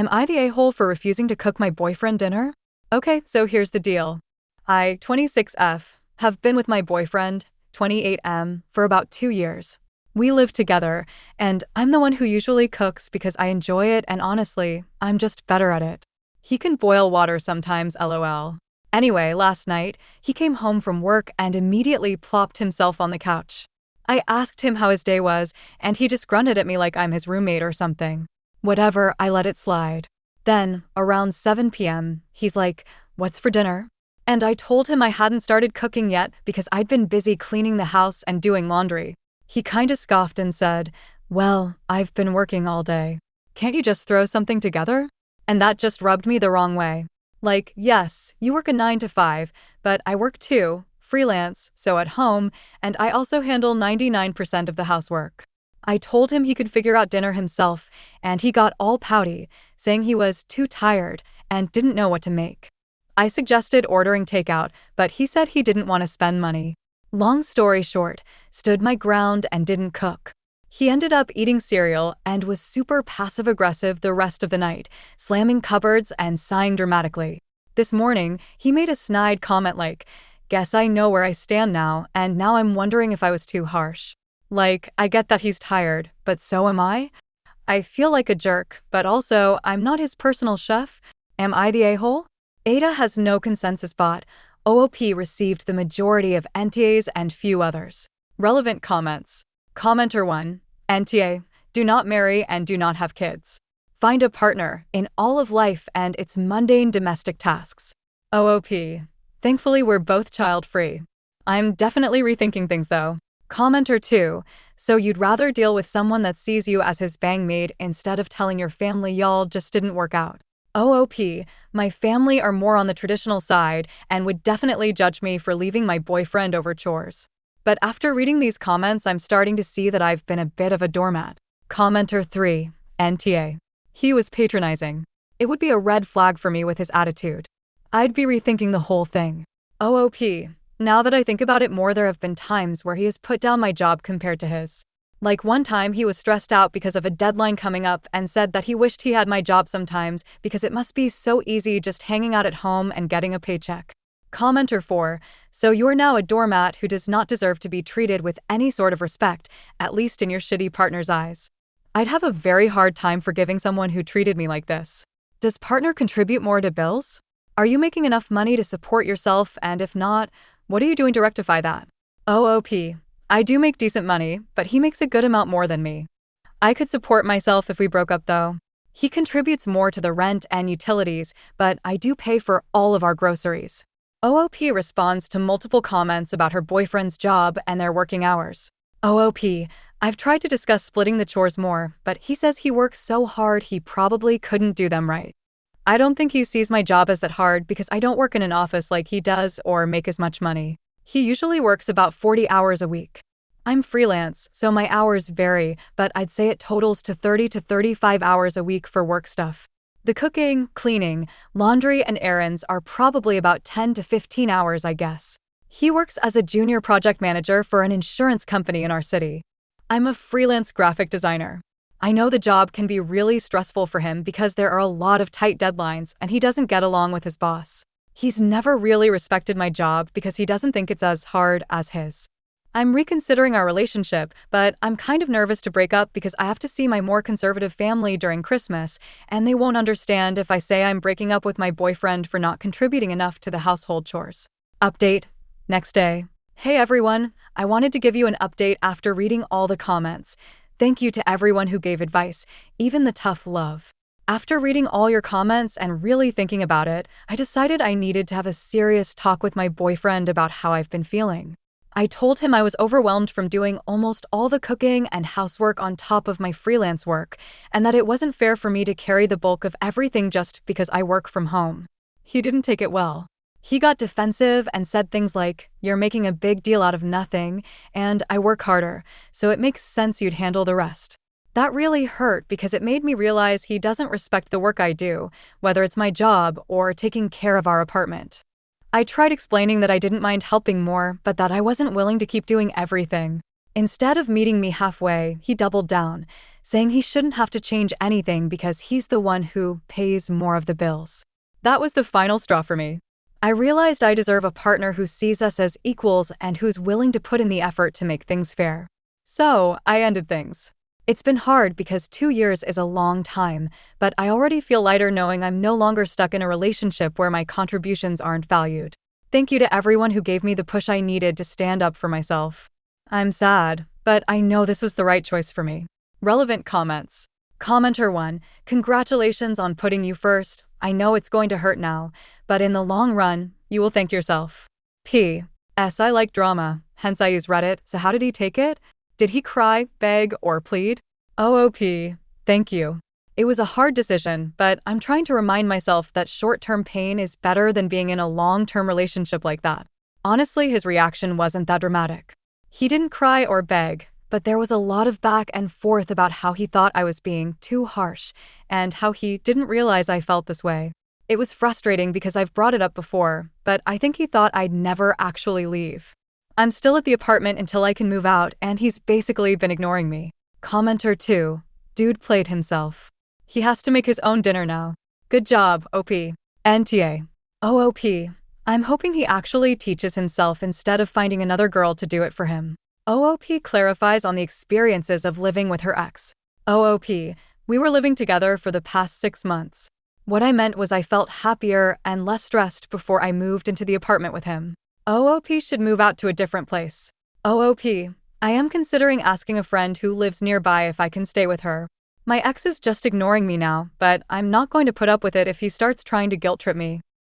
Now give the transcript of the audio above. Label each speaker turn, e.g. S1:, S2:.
S1: Am I the a-hole for refusing to cook my boyfriend dinner? Okay, so here's the deal. I, 26F, have been with my boyfriend, 28M, for about 2 years. We live together, and I'm the one who usually cooks because I enjoy it and honestly, I'm just better at it. He can boil water sometimes, lol. Anyway, last night, he came home from work and immediately plopped himself on the couch. I asked him how his day was, and he just grunted at me like I'm his roommate or something. Whatever, I let it slide. Then, around 7 p.m., he's like, "What's for dinner?" And I told him I hadn't started cooking yet because I'd been busy cleaning the house and doing laundry. He kinda scoffed and said, "Well, I've been working all day. Can't you just throw something together?" And that just rubbed me the wrong way. Like, yes, you work a 9 to 5, but I work too, freelance, so at home, and I also handle 99% of the housework. I told him he could figure out dinner himself, and he got all pouty, saying he was too tired and didn't know what to make. I suggested ordering takeout, but he said he didn't want to spend money. Long story short, stood my ground and didn't cook. He ended up eating cereal and was super passive-aggressive the rest of the night, slamming cupboards and sighing dramatically. This morning, he made a snide comment like, "Guess I know where I stand now, and now I'm wondering if I was too harsh." Like, I get that he's tired, but so am I? I feel like a jerk, but also, I'm not his personal chef. Am I the a-hole? Aita has no consensus bot. OOP received the majority of NTAs and few others. Relevant comments. Commenter 1. NTA. Do not marry and do not have kids. Find a partner in all of life and its mundane domestic tasks. OOP. Thankfully, we're both child-free. I'm definitely rethinking things though. Commenter 2. So you'd rather deal with someone that sees you as his bang maid instead of telling your family y'all just didn't work out. OOP. My family are more on the traditional side and would definitely judge me for leaving my boyfriend over chores. But after reading these comments, I'm starting to see that I've been a bit of a doormat. Commenter 3. NTA. He was patronizing. It would be a red flag for me with his attitude. I'd be rethinking the whole thing. OOP. Now that I think about it more, there have been times where he has put down my job compared to his. Like one time he was stressed out because of a deadline coming up and said that he wished he had my job sometimes because it must be so easy just hanging out at home and getting a paycheck. Commenter 4. So you're now a doormat who does not deserve to be treated with any sort of respect, at least in your shitty partner's eyes. I'd have a very hard time forgiving someone who treated me like this. Does partner contribute more to bills? Are you making enough money to support yourself, and if not, what are you doing to rectify that? OOP. I do make decent money, but he makes a good amount more than me. I could support myself if we broke up though. He contributes more to the rent and utilities, but I do pay for all of our groceries. OOP responds to multiple comments about her boyfriend's job and their working hours. OOP. I've tried to discuss splitting the chores more, but he says he works so hard he probably couldn't do them right. I don't think he sees my job as that hard because I don't work in an office like he does or make as much money. He usually works about 40 hours a week. I'm freelance, so my hours vary, but I'd say it totals to 30 to 35 hours a week for work stuff. The cooking, cleaning, laundry, and errands are probably about 10 to 15 hours, I guess. He works as a junior project manager for an insurance company in our city. I'm a freelance graphic designer. I know the job can be really stressful for him because there are a lot of tight deadlines and he doesn't get along with his boss. He's never really respected my job because he doesn't think it's as hard as his. I'm reconsidering our relationship, but I'm kind of nervous to break up because I have to see my more conservative family during Christmas, and they won't understand if I say I'm breaking up with my boyfriend for not contributing enough to the household chores. Update. Next day. Hey everyone, I wanted to give you an update after reading all the comments. Thank you to everyone who gave advice, even the tough love. After reading all your comments and really thinking about it, I decided I needed to have a serious talk with my boyfriend about how I've been feeling. I told him I was overwhelmed from doing almost all the cooking and housework on top of my freelance work, and that it wasn't fair for me to carry the bulk of everything just because I work from home. He didn't take it well. He got defensive and said things like, "You're making a big deal out of nothing, and I work harder, so it makes sense you'd handle the rest." That really hurt because it made me realize he doesn't respect the work I do, whether it's my job or taking care of our apartment. I tried explaining that I didn't mind helping more, but that I wasn't willing to keep doing everything. Instead of meeting me halfway, he doubled down, saying he shouldn't have to change anything because he's the one who pays more of the bills. That was the final straw for me. I realized I deserve a partner who sees us as equals and who's willing to put in the effort to make things fair. So, I ended things. It's been hard because 2 years is a long time, but I already feel lighter knowing I'm no longer stuck in a relationship where my contributions aren't valued. Thank you to everyone who gave me the push I needed to stand up for myself. I'm sad, but I know this was the right choice for me. Relevant comments. Commenter 1, congratulations on putting you first. I know it's going to hurt now, but in the long run, you will thank yourself. P.S. I like drama, hence I use Reddit, so how did he take it? Did he cry, beg, or plead? OOP. Thank you. It was a hard decision, but I'm trying to remind myself that short-term pain is better than being in a long-term relationship like that. Honestly, his reaction wasn't that dramatic. He didn't cry or beg, but there was a lot of back and forth about how he thought I was being too harsh and how he didn't realize I felt this way. It was frustrating because I've brought it up before, but I think he thought I'd never actually leave. I'm still at the apartment until I can move out, and he's basically been ignoring me. Commenter 2, dude played himself. He has to make his own dinner now. Good job, OP. NTA. OOP. I'm hoping he actually teaches himself instead of finding another girl to do it for him. OOP clarifies on the experiences of living with her ex. OOP. We were living together for the past 6 months. What I meant was I felt happier and less stressed before I moved into the apartment with him. OOP should move out to a different place. OOP. I am considering asking a friend who lives nearby if I can stay with her. My ex is just ignoring me now, but I'm not going to put up with it if he starts trying to guilt trip me.